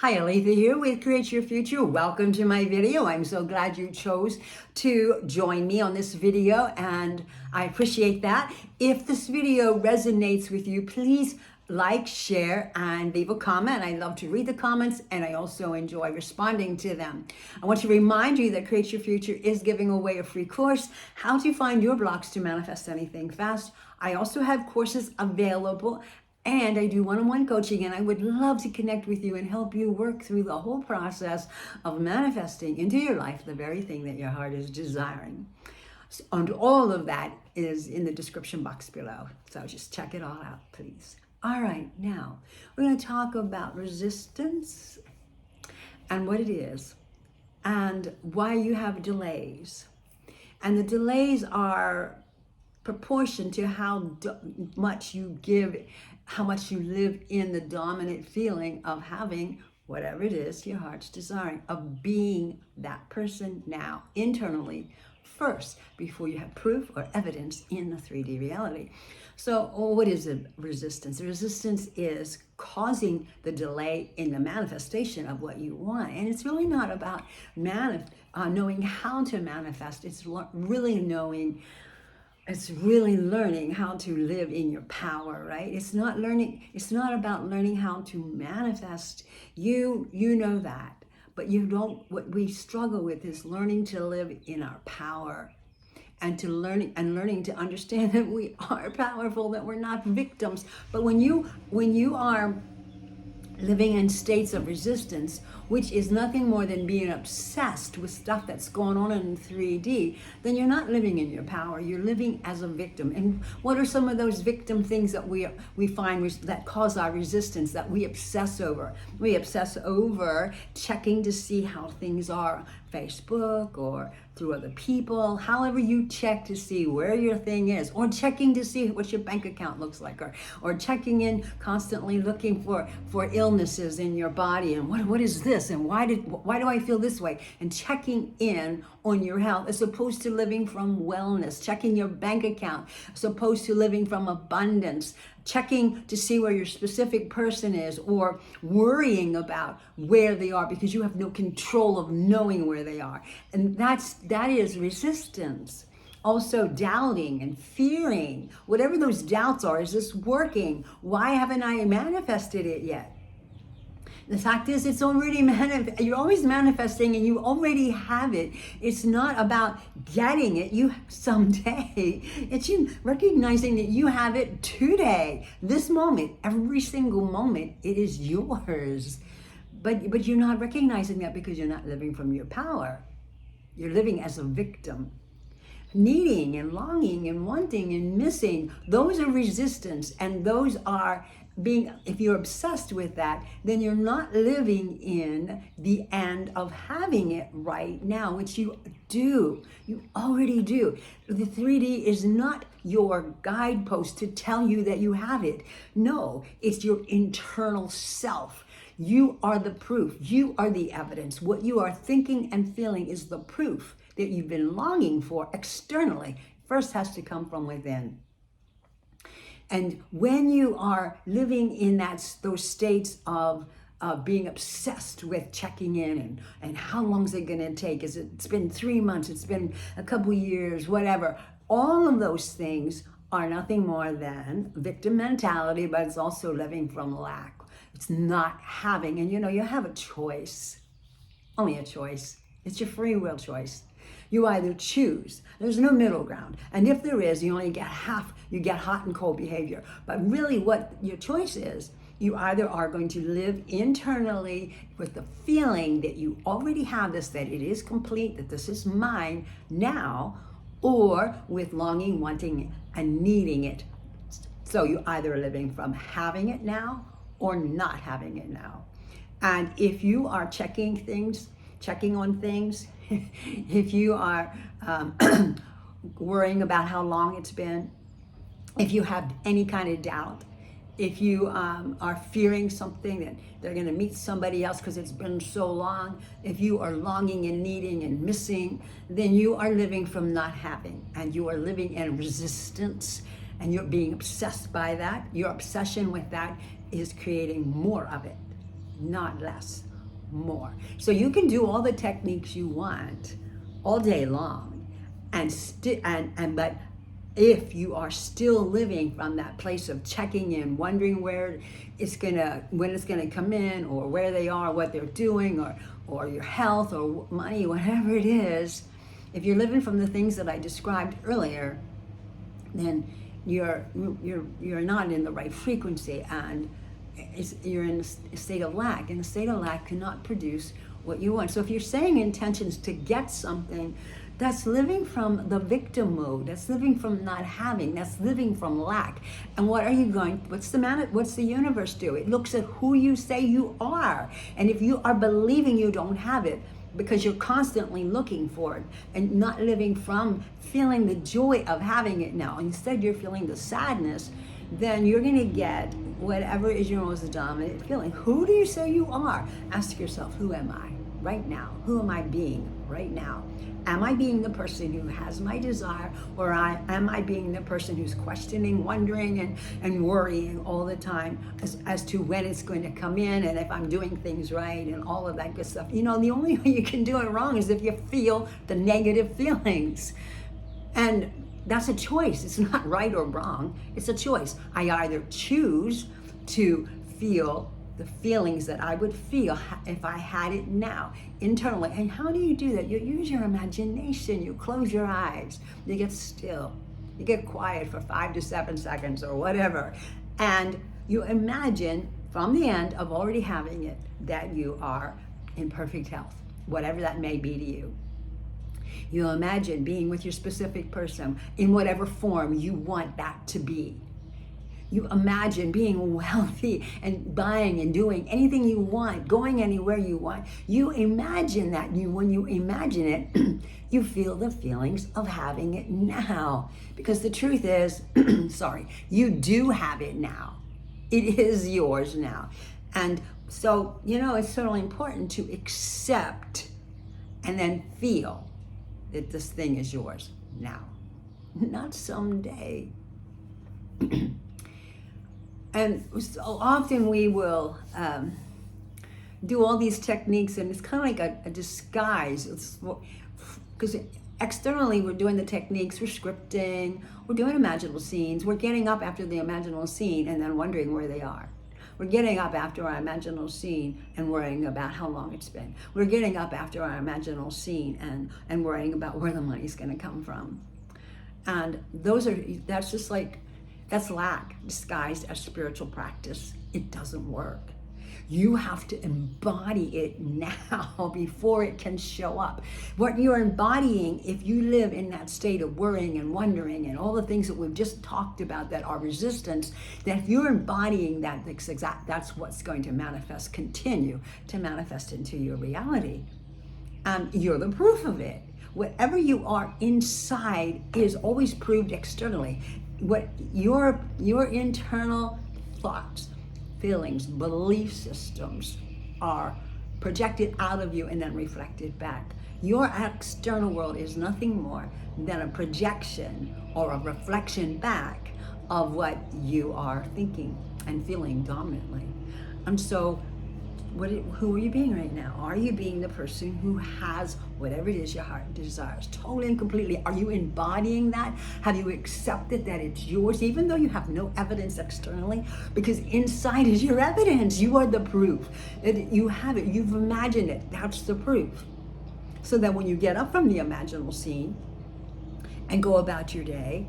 Hi, Aletha here with Create Your Future. Welcome to my video. I'm so glad you chose to join me on this video, and I appreciate that. If this video resonates with you, please like, share, and leave a comment. I love to read the comments, and I also enjoy responding to them. I want to remind you that Create Your Future is giving away a free course, How to Find Your Blocks to Manifest Anything Fast. I also have courses available, and I do one-on-one coaching, and I would love to connect with you and help you work through the whole process of manifesting into your life the very thing that your heart is desiring. And all of that is in the description box below. So just check it all out, please. All right, now we're going to talk about resistance and what it is and why you have delays. And the delays are proportion to how much you give, how much you live in the dominant feeling of having whatever it is your heart's desiring, of being that person now internally first before you have proof or evidence in the 3D reality. So what is a resistance? The resistance is causing the delay in the manifestation of what you want. And it's really not about knowing how to manifest. It's really learning how to live in your power, right? It's not about learning how to manifest. You know that, but you don't. What we struggle with is learning to live in our power, and learning to understand that we are powerful, that we're not victims. But when you are living in states of resistance, which is nothing more than being obsessed with stuff that's going on in 3D, then you're not living in your power. You're living as a victim. And what are some of those victim things that we find that cause our resistance, that we obsess over? We obsess over checking to see how things are, Facebook or through other people, however you check to see where your thing is, or checking to see what your bank account looks like, or checking in constantly looking for illnesses in your body, and what is this, and why do I feel this way, and checking in on your health as opposed to living from wellness, checking your bank account as opposed to living from abundance, checking to see where your specific person is, or worrying about where they are because you have no control of knowing where they are. And that is resistance. Also doubting and fearing, whatever those doubts are, is this working? Why haven't I manifested it yet? The fact is, it's already you're always manifesting, and you already have it. It's not about getting it someday. It's you recognizing that you have it today, this moment, every single moment. It is yours. But you're not recognizing that because you're not living from your power. You're living as a victim. Needing and longing and wanting and missing, those are resistance, and those are if you're obsessed with that, then you're not living in the end of having it right now, which you do. You already do. The 3D is not your guidepost to tell you that you have it. No, it's your internal self. You are the proof. You are the evidence. What you are thinking and feeling is the proof that you've been longing for externally. First has to come from within. And when you are living in those states of being obsessed with checking in and how long is it going to take? It's been 3 months, it's been a couple years, whatever. All of those things are nothing more than victim mentality, but it's also living from lack. It's not having, and you have a choice, only a choice. It's your free will choice. You either choose. There's no middle ground. And if there is, you only get half. You get hot and cold behavior. But really what your choice is, you either are going to live internally with the feeling that you already have this, that it is complete, that this is mine now, or with longing, wanting, and needing it. So you either are living from having it now or not having it now. And if you are checking on things, if you are worrying about how long it's been, if you have any kind of doubt, if you are fearing something that they're going to meet somebody else because it's been so long, if you are longing and needing and missing, then you are living from not having, and you are living in resistance, and you're being obsessed by that. Your obsession with that is creating more of it, not less. more. So you can do all the techniques you want all day long, but if you are still living from that place of checking in, wondering when it's gonna come in, or where they are, what they're doing, or your health or money, whatever it is, if you're living from the things that I described earlier, then you're not in the right frequency, and you're in a state of lack, and a state of lack cannot produce what you want. So if you're saying intentions to get something, that's living from the victim mode. That's living from not having. That's living from lack. And what are you what's the universe do? It looks at who you say you are. And if you are believing you don't have it, because you're constantly looking for it and not living from feeling the joy of having it now, instead you're feeling the sadness, then you're going to get whatever is your most dominant feeling. Who do you say you are? Ask yourself, who am I right now? Who am I being right now? Am I being the person who has my desire, or am I being the person who's questioning, wondering, and worrying all the time as to when it's going to come in, and if I'm doing things right, and all of that good stuff? You know, the only way you can do it wrong is if you feel the negative feelings. And that's a choice. It's not right or wrong. It's a choice. I either choose to feel the feelings that I would feel if I had it now, internally. And how do you do that? You use your imagination. You close your eyes. You get still. You get quiet for 5 to 7 seconds or whatever. And you imagine from the end of already having it that you are in perfect health, whatever that may be to you. You imagine being with your specific person in whatever form you want that to be. You imagine being wealthy and buying and doing anything you want, going anywhere you want. You imagine that. When you imagine it, you feel the feelings of having it now. Because the truth is, you do have it now. It is yours now. And so, it's certainly important to accept and then feel that this thing is yours now, not someday. And so often we will do all these techniques, and it's kind of like a disguise. Because externally we're doing the techniques, we're scripting, we're doing imaginal scenes, we're getting up after the imaginal scene and then wondering where they are. We're getting up after our imaginal scene and worrying about how long it's been. We're getting up after our imaginal scene and worrying about where the money's going to come from. And that's lack disguised as spiritual practice. It doesn't work. You have to embody it now before it can show up. What you're embodying, if you live in that state of worrying and wondering and all the things that we've just talked about that are resistance, that if you're embodying that, that's what's going to continue to manifest into your reality. You're the proof of it. Whatever you are inside is always proved externally. What your internal thoughts, feelings, belief systems are projected out of you and then reflected back. Your external world is nothing more than a projection or a reflection back of what you are thinking and feeling dominantly. And so who are you being right now? Are you being the person who has whatever it is your heart desires, totally and completely? Are you embodying that? Have you accepted that it's yours, even though you have no evidence externally? Because inside is your evidence. You are the proof that you have it. You've imagined it. That's the proof. So that when you get up from the imaginal scene and go about your day,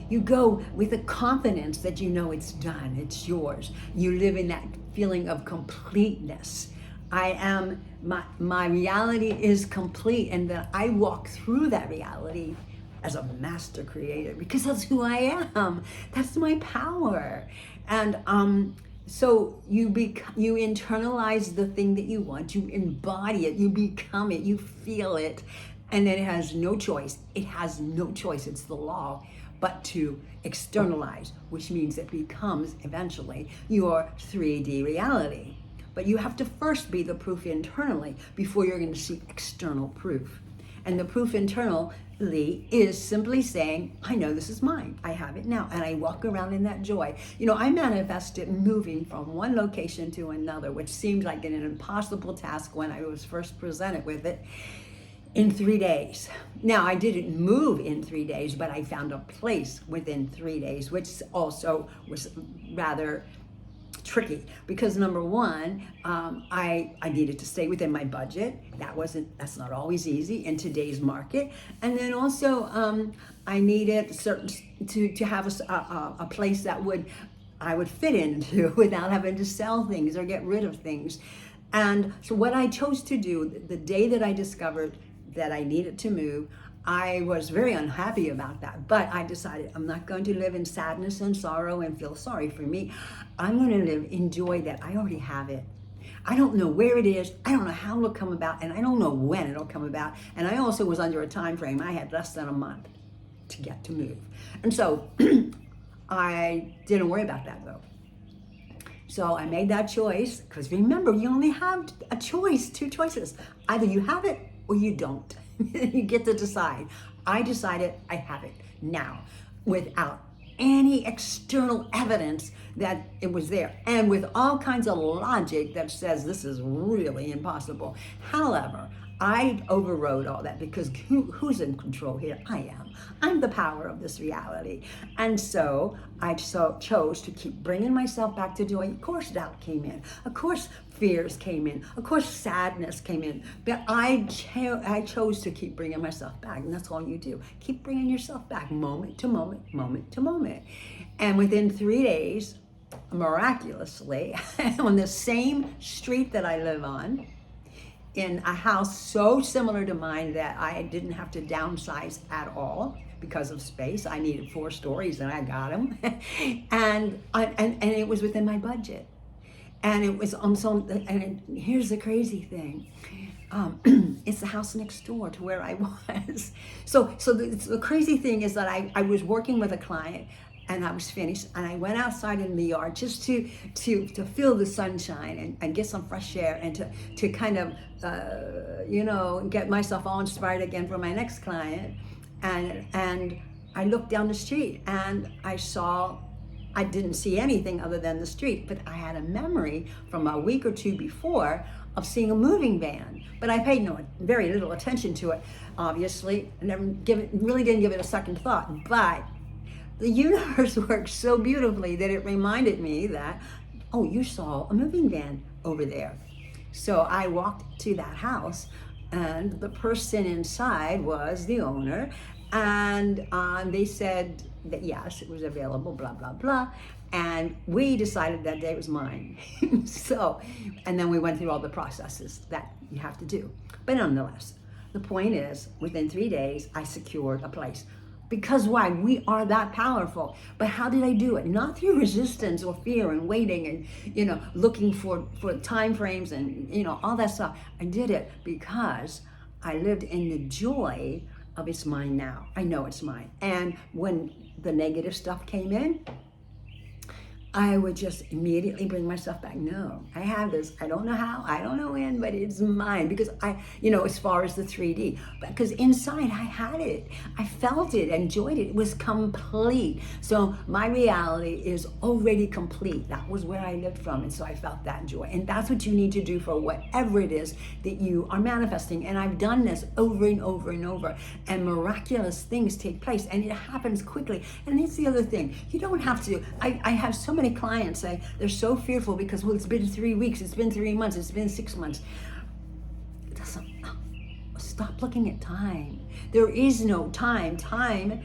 you go with a confidence that you know it's done, it's yours. You live in that feeling of completeness. My reality is complete, and that I walk through that reality as a master creator, because that's who I am. That's my power. And so you internalize the thing that you want, you embody it, you become it, you feel it, and then it has no choice. It has no choice. It's the law. But to externalize, which means it becomes eventually your 3D reality. But you have to first be the proof internally before you're going to see external proof. And the proof internally is simply saying, I know this is mine. I have it now. And I walk around in that joy. You know, I manifested moving from one location to another, which seemed like an impossible task when I was first presented with it, in 3 days. Now, I didn't move in 3 days, but I found a place within 3 days, which also was rather tricky because number one, I needed to stay within my budget. That's not always easy in today's market. And then also I needed to have a place that I would fit into without having to sell things or get rid of things. And so what I chose to do the day that I discovered that I needed to move, I was very unhappy about that, but I decided I'm not going to live in sadness and sorrow and feel sorry for me. I'm going to enjoy that I already have it. I don't know where it is. I don't know how it'll come about, and I don't know when it'll come about. And I also was under a time frame. I had less than a month to get to move. And so I didn't worry about that though. So I made that choice, because remember, you only have a choice, 2 choices. Either you have it or you don't. You get to decide. I decided I have it now without any external evidence that it was there, and with all kinds of logic that says this is really impossible. However, I overrode all that because who's in control here? I am. I'm the power of this reality. And so I chose to keep bringing myself back to joy. Of course, doubt came in. Of course, fears came in. Of course, sadness came in. But I chose to keep bringing myself back. And that's all you do. Keep bringing yourself back moment to moment, moment to moment. And within 3 days, miraculously, on the same street that I live on, in a house so similar to mine that I didn't have to downsize at all because of space. I needed 4 stories and I got them. and it was within my budget. And it was on here's the crazy thing. It's the house next door to where I was. So the crazy thing is that I was working with a client, and I was finished, and I went outside in the yard just to feel the sunshine and get some fresh air, and to kind of get myself all inspired again for my next client. And I looked down the street and I didn't see anything other than the street, but I had a memory from a week or 2 before of seeing a moving van, but I paid very little attention to it, obviously. I really didn't give it a second thought, but the universe works so beautifully that it reminded me that, oh, you saw a moving van over there. So I walked to that house, and the person inside was the owner, and they said that yes, it was available, blah, blah, blah. And we decided that day was mine. So, and then we went through all the processes that you have to do. But nonetheless, the point is, within 3 days, I secured a place. Because why? We are that powerful. But how did I do it? Not through resistance or fear and waiting and, looking for time frames and, all that stuff. I did it because I lived in the joy of it's mine now. I know it's mine. And when the negative stuff came in, I would just immediately bring myself back. No, I have this. I don't know how, I don't know when, but it's mine. Because as far as the 3D, because inside I had it. I felt it, enjoyed it. It was complete. So my reality is already complete. That was where I lived from. And so I felt that joy. And that's what you need to do for whatever it is that you are manifesting. And I've done this over and over and over. And miraculous things take place. And it happens quickly. And it's the other thing. You don't have to. I have so many clients say they're so fearful because, well, it's been 3 weeks, it's been 3 months, it's been 6 months. Stop looking at time. There is no time. Time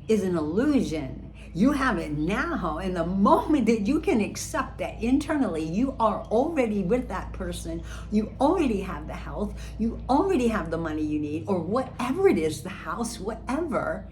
is an illusion. You have it now, and the moment that you can accept that internally you are already with that person, you already have the health, you already have the money you need, or whatever it is, the house, whatever.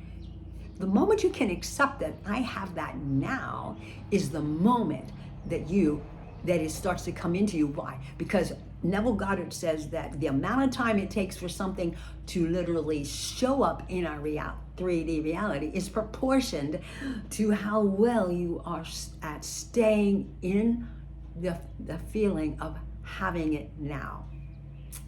The moment you can accept that I have that now is the moment that it starts to come into you. Why? Because Neville Goddard says that the amount of time it takes for something to literally show up in our 3D reality is proportioned to how well you are at staying in the feeling of having it now.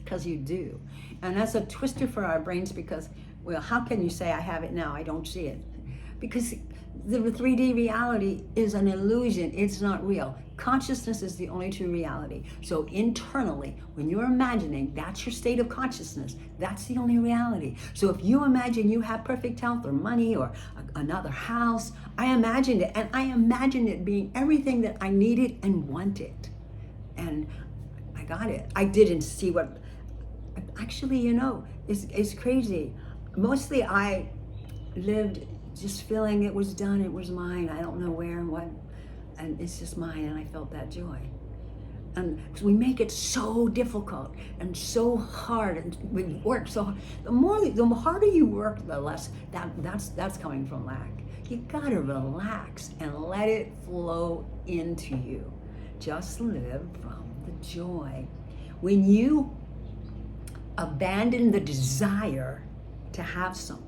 because you do. And that's a twister for our brains because, well, how can you say I have it now? I don't see it. Because the 3D reality is an illusion. It's not real. Consciousness is the only true reality. So internally, when you're imagining, that's your state of consciousness. That's the only reality. So if you imagine you have perfect health or money or another house, I imagined it. And I imagined it being everything that I needed and wanted. And I got it. I didn't see what, actually, you know, it's crazy. Mostly I lived just feeling it was done, it was mine. I don't know where and what, and it's just mine, and I felt that joy. And we make it so difficult and so hard, and we work so hard. The harder you work, the less that's coming from lack. You gotta relax and let it flow into you. Just live from the joy. When you abandon the desire to have something,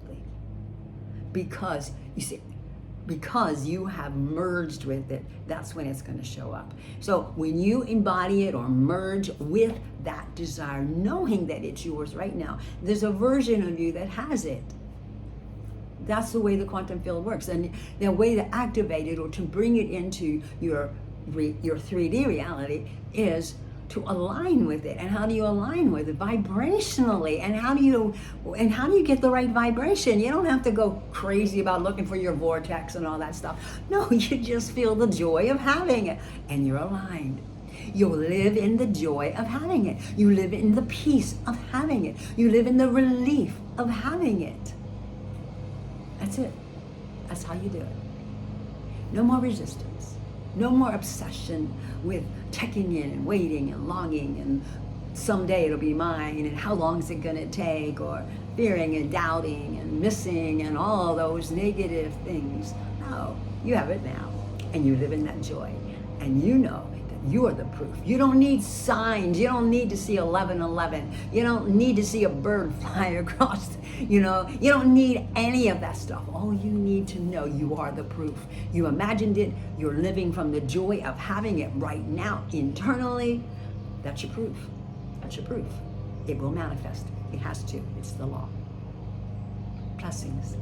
because you see, because you have merged with it, that's when it's going to show up. So when you embody it or merge with that desire, knowing that it's yours right now, there's a version of you that has it. That's the way the quantum field works. And the way to activate it or to bring it into your 3D reality is to align with it. And how do you align with it? Vibrationally. And how do you get the right vibration? You don't have to go crazy about looking for your vortex and all that stuff. No, you just feel the joy of having it, and you're aligned. You'll live in the joy of having it. You live in the peace of having it. You live in the relief of having it. That's it. That's how you do it. No more resistance. No more obsession with checking in and waiting and longing and someday it'll be mine and how long is it going to take, or fearing and doubting and missing and all those negative things. No, you have it now and you live in that joy, and you know that you are the proof. You don't need signs. You don't need to see 11:11. You don't need to see a bird fly across. You don't need any of that stuff. All you need to know, you are the proof. You imagined it. You're living from the joy of having it right now internally. That's your proof. That's your proof. It will manifest. It has to. It's the law. Blessings.